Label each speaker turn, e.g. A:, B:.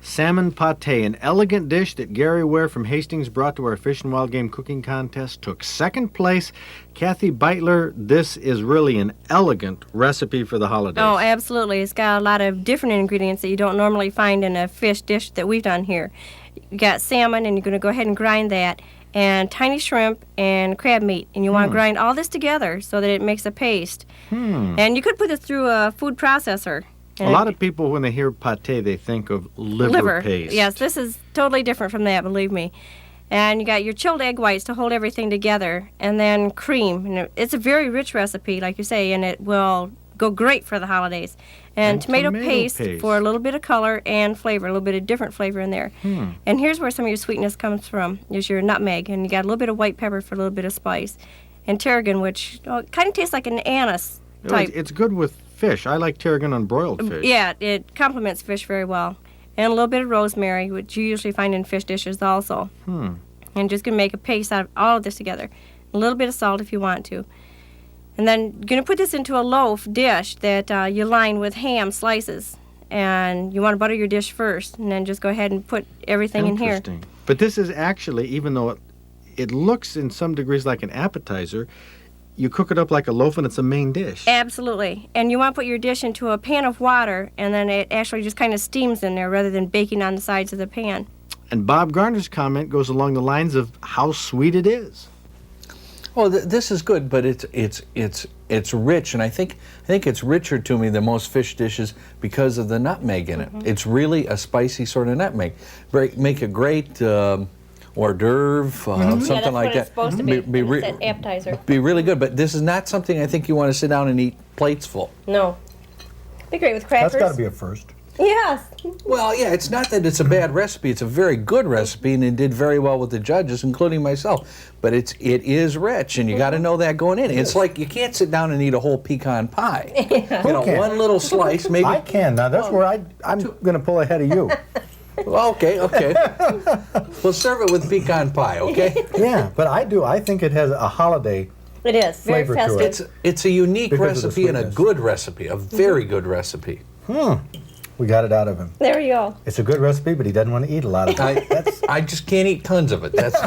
A: Salmon Pate, an elegant dish that Gary Ware from Hastings brought to our Fish and Wild Game Cooking Contest, took second place. Kathy Beitler, this is really an elegant recipe for the holidays.
B: Oh, absolutely. It's got a lot of different ingredients that you don't normally find in a fish dish that we've done here. You got salmon, and you're going to go ahead and grind that, and tiny shrimp and crab meat. And you want to grind all this together so that it makes a paste. And you could put it through a food processor.
A: A lot of people, when they hear pate, they think of liver paste.
B: Yes, this is totally different from that, believe me. And you got your chilled egg whites to hold everything together, and then cream. And it's a very rich recipe, like you say, and it will go great for the holidays. And tomato paste for a little bit of color and flavor, a little bit of different flavor in there. And here's where some of your sweetness comes from, is your nutmeg. And you got a little bit of white pepper for a little bit of spice. And tarragon, which kind of tastes like an anise type.
A: It's good with fish. I like tarragon on broiled fish.
B: Yeah, it complements fish very well. And a little bit of rosemary, which you usually find in fish dishes also. And just going to make a paste out of all of this together. A little bit of salt if you want to. And then you're going to put this into a loaf dish that you line with ham slices. And you want to butter your dish first, and then just go ahead and put everything in here.
A: Interesting. But this is actually, even though it looks in some degrees like an appetizer, you cook it up like a loaf and it's a main dish.
B: Absolutely. And you want to put your dish into a pan of water, and then it actually just kind of steams in there rather than baking on the sides of the pan.
A: And Bob Garner's comment goes along the lines of how sweet it is.
C: Well, this is good, but it's rich, and I think it's richer to me than most fish dishes because of the nutmeg in it. It's really a spicy sort of nutmeg. Make a great hors d'oeuvre, something like that.
B: It's supposed to be. It's an appetizer.
C: Be really good, but this is not something I think you want to sit down and eat plates full.
B: No. Be great with crackers.
D: That's got to be a first.
B: Yes.
C: Well, yeah, it's not that it's a bad recipe. It's a very good recipe, and it did very well with the judges, including myself. But it is rich, and you got to know that going in. It's like you can't sit down and eat a whole pecan pie. You know, one little slice, maybe.
D: I can now. That's where I'm going to pull ahead of you.
C: Well, okay. We'll serve it with pecan pie, okay?
D: Yeah, but I think it has a holiday.
B: It is. Very
D: Flavor to
B: festive.
C: It's a unique
D: Because of the
C: recipe and a
D: sweetness.
C: good recipe, a very good recipe.
D: We got it out of him.
B: There you go.
D: It's a good recipe, but he doesn't want to eat a lot of it.
C: I just can't eat tons of it. That's